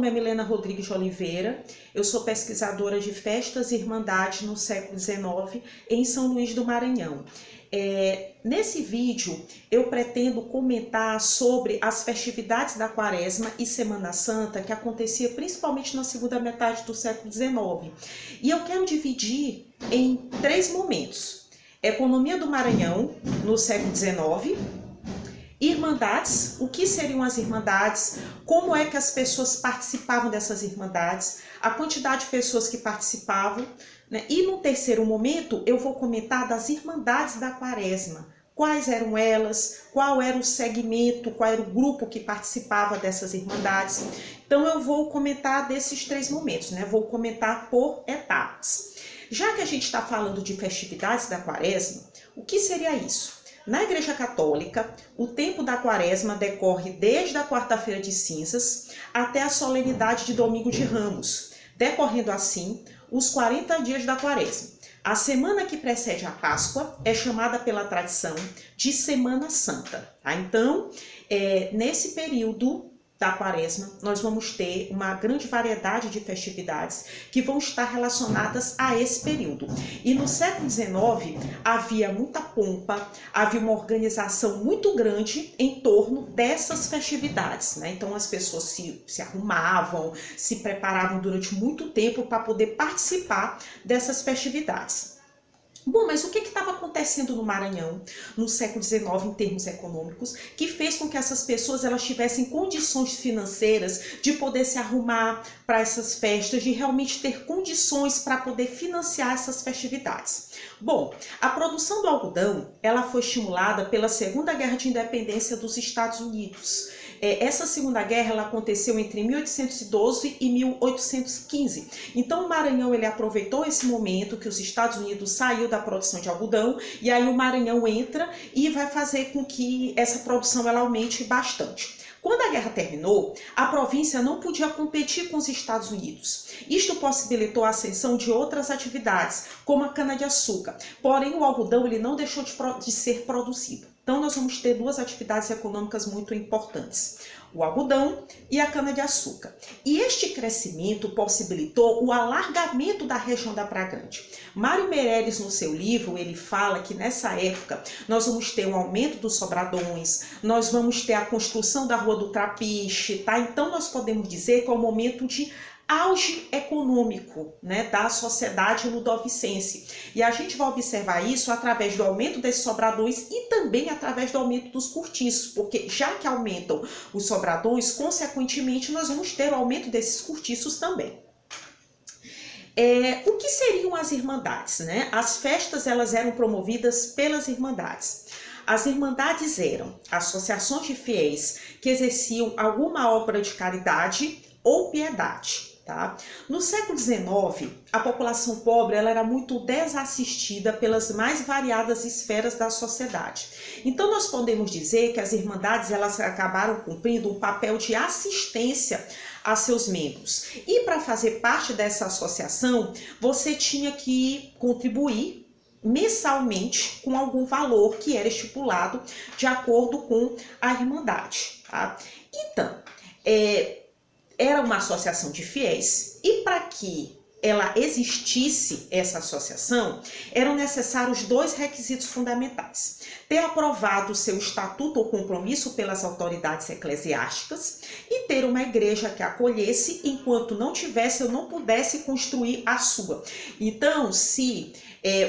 nome é Milena Rodrigues de Oliveira, eu sou pesquisadora de festas e irmandades no século XIX em São Luís do Maranhão. Nesse vídeo eu pretendo comentar sobre as festividades da Quaresma e Semana Santa que acontecia principalmente na segunda metade do século XIX. E eu quero dividir em 3 momentos: economia do Maranhão no século XIX, irmandades, o que seriam as irmandades, como é que as pessoas participavam dessas irmandades, a quantidade de pessoas que participavam, né? E no terceiro momento eu vou comentar das irmandades da Quaresma, quais eram elas, qual era o segmento, qual era o grupo que participava dessas irmandades. Então eu vou comentar desses 3 momentos, né? Vou comentar por etapas. Já que a gente está falando de festividades da Quaresma, o que seria isso? Na Igreja Católica, o tempo da Quaresma decorre desde a quarta-feira de cinzas até a solenidade de Domingo de Ramos, decorrendo assim os 40 dias da Quaresma. A semana que precede a Páscoa é chamada pela tradição de Semana Santa. Tá? Então, nesse período da Quaresma, nós vamos ter uma grande variedade de festividades que vão estar relacionadas a esse período. E no século XIX havia muita pompa, havia uma organização muito grande em torno dessas festividades, né? Então as pessoas se arrumavam, se preparavam durante muito tempo para poder participar dessas festividades. Bom, mas o que estava acontecendo no Maranhão no século XIX em termos econômicos que fez com que essas pessoas elas tivessem condições financeiras de poder se arrumar para essas festas, de realmente ter condições para poder financiar essas festividades? Bom, a produção do algodão ela foi estimulada pela Segunda Guerra de Independência dos Estados Unidos. Essa Segunda Guerra ela aconteceu entre 1812 e 1815. Então o Maranhão ele aproveitou esse momento que os Estados Unidos saiu da produção de algodão e aí o Maranhão entra e vai fazer com que essa produção ela aumente bastante. Quando a guerra terminou, a província não podia competir com os Estados Unidos. Isto possibilitou a ascensão de outras atividades, como a cana-de-açúcar. Porém, o algodão ele não deixou de ser produzido. Então, nós vamos ter 2 atividades econômicas muito importantes: o algodão e a cana-de-açúcar. E este crescimento possibilitou o alargamento da região da Praia Grande. Mário Meireles, no seu livro, ele fala que nessa época nós vamos ter um aumento dos sobradões, nós vamos ter a construção da Rua do Trapiche, tá? Então nós podemos dizer que é um momento de auge econômico, né, da sociedade ludovicense. E a gente vai observar isso através do aumento desses sobradões e também através do aumento dos cortiços, porque já que aumentam os sobradões, consequentemente nós vamos ter o aumento desses cortiços também. O que seriam as irmandades, né? As festas elas eram promovidas pelas irmandades. As irmandades eram associações de fiéis que exerciam alguma obra de caridade ou piedade. Tá? No século XIX, a população pobre ela era muito desassistida pelas mais variadas esferas da sociedade. Então nós podemos dizer que as irmandades elas acabaram cumprindo um papel de assistência a seus membros. E para fazer parte dessa associação, você tinha que contribuir mensalmente com algum valor que era estipulado de acordo com a irmandade. Tá? Então, era uma associação de fiéis e para que ela existisse, essa associação, eram necessários 2 requisitos fundamentais: ter aprovado o seu estatuto ou compromisso pelas autoridades eclesiásticas e ter uma igreja que acolhesse enquanto não tivesse ou não pudesse construir a sua. Então, se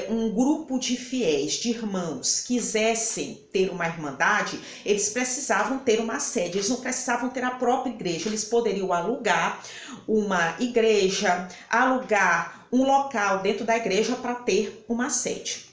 um grupo de fiéis, de irmãos, quisessem ter uma irmandade, eles precisavam ter uma sede, eles não precisavam ter a própria igreja, eles poderiam alugar uma igreja, alugar um local dentro da igreja para ter uma sede.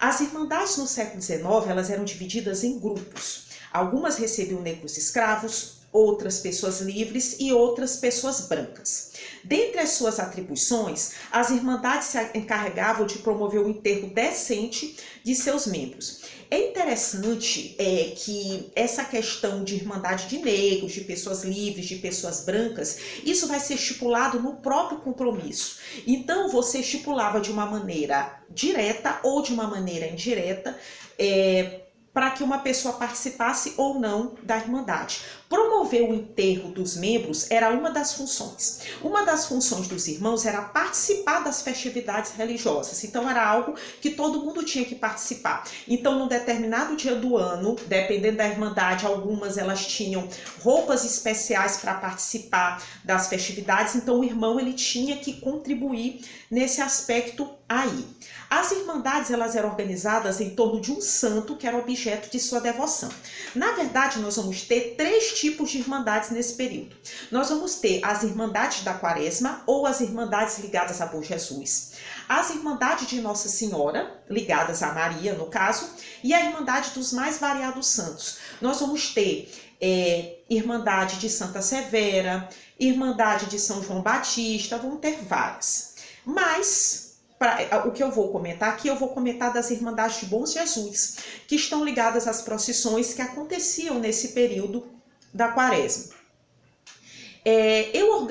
As irmandades no século XIX elas eram divididas em grupos. Algumas recebiam negros escravos, outras pessoas livres e outras pessoas brancas. Dentre as suas atribuições, as irmandades se encarregavam de promover o enterro decente de seus membros. É interessante que essa questão de irmandade de negros, de pessoas livres, de pessoas brancas, isso vai ser estipulado no próprio compromisso. Então, você estipulava de uma maneira direta ou de uma maneira indireta para que uma pessoa participasse ou não da Irmandade. Promover o enterro dos membros era uma das funções. Uma das funções dos irmãos era participar das festividades religiosas. Então era algo que todo mundo tinha que participar. Então, num determinado dia do ano, dependendo da Irmandade, algumas elas tinham roupas especiais para participar das festividades. Então o irmão ele tinha que contribuir nesse aspecto aí. As irmandades elas eram organizadas em torno de um santo que era objeto de sua devoção. Na verdade, nós vamos ter 3 tipos de irmandades nesse período. Nós vamos ter as irmandades da Quaresma ou as irmandades ligadas a Bom Jesus, as irmandades de Nossa Senhora, ligadas a Maria, no caso, e a irmandade dos mais variados santos. Nós vamos ter Irmandade de Santa Severa, Irmandade de São João Batista, vão ter várias. Mas o que eu vou comentar aqui, eu vou comentar das Irmandades de Bom Jesus, que estão ligadas às procissões que aconteciam nesse período da Quaresma. Eu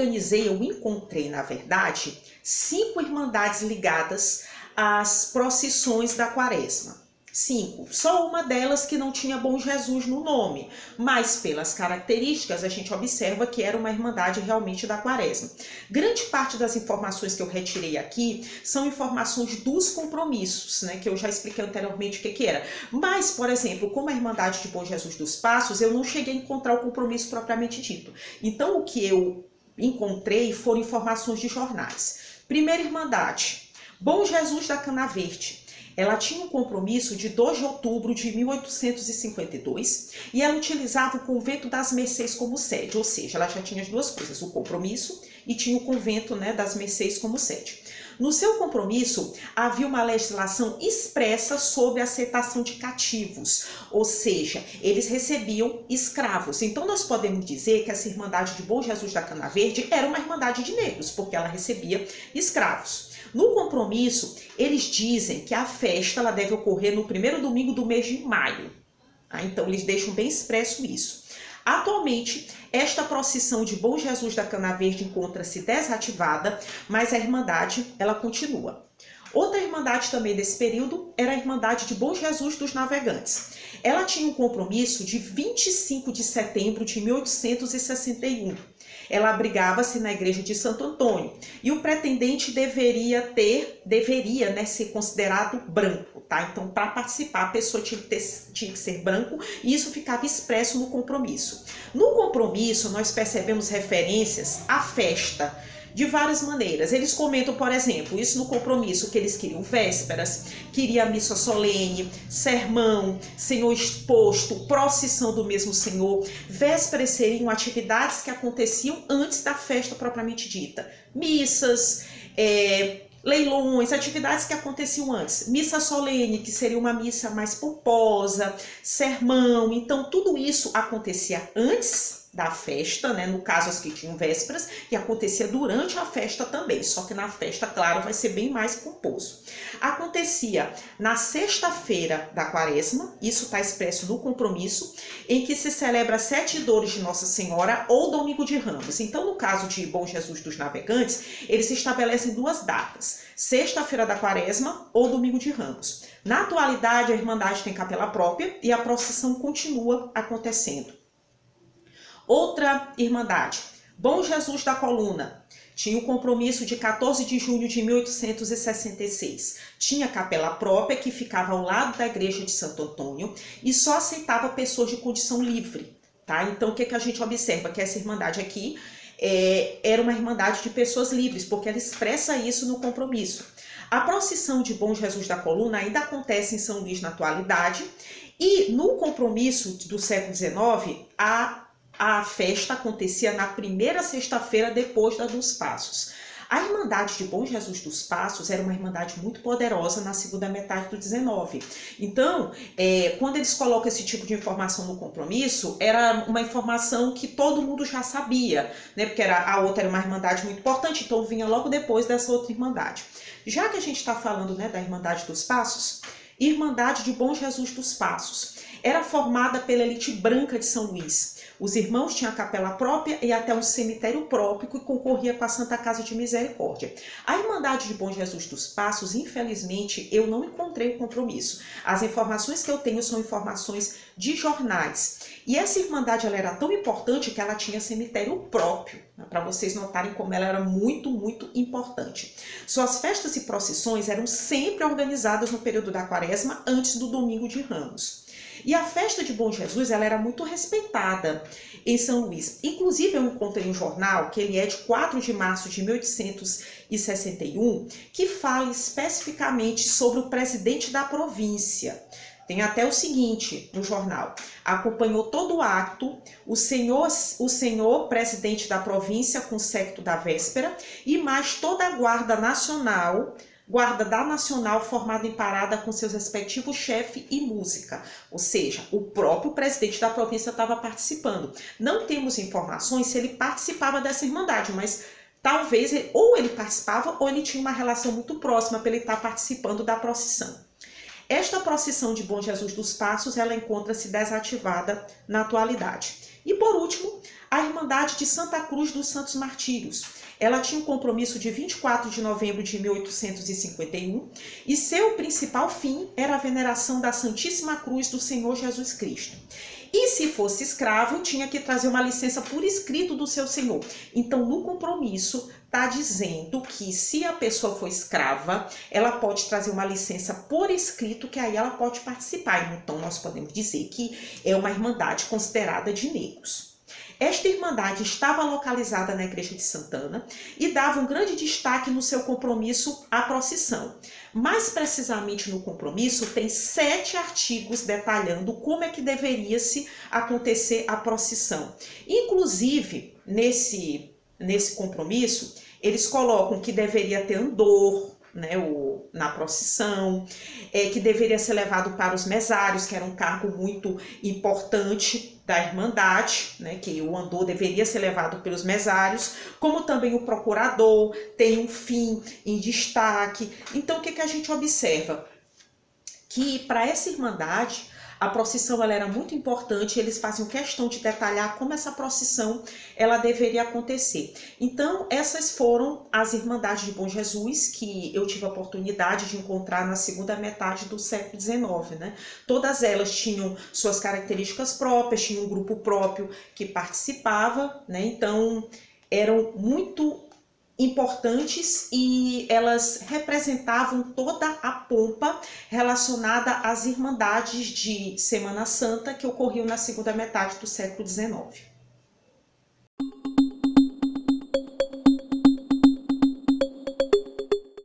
encontrei, na verdade, 5 irmandades ligadas às procissões da Quaresma. 5. Só uma delas que não tinha Bom Jesus no nome, mas pelas características a gente observa que era uma irmandade realmente da Quaresma. Grande parte das informações que eu retirei aqui são informações dos compromissos, né, que eu já expliquei anteriormente o que era. Mas, por exemplo, como a Irmandade de Bom Jesus dos Passos, eu não cheguei a encontrar o compromisso propriamente dito. Então, o que eu encontrei foram informações de jornais. Primeira Irmandade, Bom Jesus da Cana Verde. Ela tinha um compromisso de 2 de outubro de 1852 e ela utilizava o Convento das Mercês como sede, ou seja, ela já tinha as 2 coisas, o compromisso e tinha o Convento, né, das Mercês como sede. No seu compromisso, havia uma legislação expressa sobre a aceitação de cativos, ou seja, eles recebiam escravos. Então, nós podemos dizer que essa Irmandade de Bom Jesus da Cana Verde era uma irmandade de negros, porque ela recebia escravos. No compromisso, eles dizem que a festa ela deve ocorrer no primeiro domingo do mês de maio. Então, eles deixam bem expresso isso. Atualmente, esta procissão de Bom Jesus da Cana Verde encontra-se desativada, mas a Irmandade ela continua. Outra irmandade também desse período era a Irmandade de Bom Jesus dos Navegantes. Ela tinha um compromisso de 25 de setembro de 1861. Ela abrigava-se na igreja de Santo Antônio e o pretendente deveria ser considerado branco, tá? Então, para participar, a pessoa tinha que ser branco e isso ficava expresso no compromisso. No compromisso, nós percebemos referências à festa de várias maneiras. Eles comentam, por exemplo, isso no compromisso, que eles queriam vésperas, queria missa solene, sermão, Senhor exposto, procissão do mesmo Senhor. Vésperas seriam atividades que aconteciam antes da festa propriamente dita. Missas, leilões, atividades que aconteciam antes. Missa solene, que seria uma missa mais pomposa, sermão. Então, tudo isso acontecia antes da festa, né? No caso as que tinham vésperas, e acontecia durante a festa também, só que na festa, claro, vai ser bem mais pomposo. Acontecia na sexta-feira da Quaresma, isso está expresso no compromisso, em que se celebra 7 dores de Nossa Senhora ou Domingo de Ramos. Então, no caso de Bom Jesus dos Navegantes, eles estabelecem 2 datas, sexta-feira da Quaresma ou Domingo de Ramos. Na atualidade, a Irmandade tem capela própria e a procissão continua acontecendo. Outra irmandade, Bom Jesus da Coluna, tinha o compromisso de 14 de junho de 1866. Tinha capela própria que ficava ao lado da igreja de Santo Antônio e só aceitava pessoas de condição livre, tá? Então, o que a gente observa? Que essa irmandade aqui era uma irmandade de pessoas livres, porque ela expressa isso no compromisso. A procissão de Bom Jesus da Coluna ainda acontece em São Luís na atualidade e no compromisso do século XIX, a festa acontecia na primeira sexta-feira depois da dos Passos. A Irmandade de Bom Jesus dos Passos era uma irmandade muito poderosa na segunda metade do XIX. Então, quando eles colocam esse tipo de informação no compromisso, era uma informação que todo mundo já sabia, né? Porque a outra era uma irmandade muito importante, então vinha logo depois dessa outra irmandade. Já que a gente está falando, né, da Irmandade dos Passos, Irmandade de Bom Jesus dos Passos era formada pela elite branca de São Luís. Os irmãos tinham a capela própria e até um cemitério próprio que concorria com a Santa Casa de Misericórdia. A Irmandade de Bom Jesus dos Passos, infelizmente, eu não encontrei o compromisso. As informações que eu tenho são informações de jornais. E essa Irmandade ela era tão importante que ela tinha cemitério próprio, né, para vocês notarem como ela era muito, muito importante. Suas festas e procissões eram sempre organizadas no período da Quaresma, antes do Domingo de Ramos. E a festa de Bom Jesus ela era muito respeitada em São Luís. Inclusive, eu encontrei um jornal, que ele é de 4 de março de 1861, que fala especificamente sobre o presidente da província. Tem até o seguinte no jornal: acompanhou todo o acto o senhor presidente da província com o séquito da véspera e mais toda a guarda da Nacional formada em parada com seus respectivos chefe e música. Ou seja, o próprio presidente da província estava participando. Não temos informações se ele participava dessa irmandade, mas talvez ou ele participava ou ele tinha uma relação muito próxima para ele estar participando da procissão. Esta procissão de Bom Jesus dos Passos, ela encontra-se desativada na atualidade. E por último, a Irmandade de Santa Cruz dos Santos Martírios. Ela tinha um compromisso de 24 de novembro de 1851 e seu principal fim era a veneração da Santíssima Cruz do Senhor Jesus Cristo. E se fosse escravo, tinha que trazer uma licença por escrito do seu senhor. Então, no compromisso, está dizendo que se a pessoa for escrava, ela pode trazer uma licença por escrito, que aí ela pode participar. Então, nós podemos dizer que é uma irmandade considerada de negros. Esta irmandade estava localizada na Igreja de Santana e dava um grande destaque no seu compromisso à procissão. Mais precisamente no compromisso, tem 7 artigos detalhando como é que deveria se acontecer a procissão. Inclusive, nesse compromisso, eles colocam que deveria ter andor, né, na procissão, que deveria ser levado para os mesários, que era um cargo muito importante da Irmandade, né, que o andor deveria ser levado pelos mesários, como também o procurador tem um fim em destaque. Então, o que a gente observa? Que para essa Irmandade, a procissão ela era muito importante, eles faziam questão de detalhar como essa procissão ela deveria acontecer. Então, essas foram as Irmandades de Bom Jesus que eu tive a oportunidade de encontrar na segunda metade do século XIX, né? Todas elas tinham suas características próprias, tinham um grupo próprio que participava, né? Então, eram muito importantes e elas representavam toda a pompa relacionada às irmandades de Semana Santa que ocorriam na segunda metade do século XIX.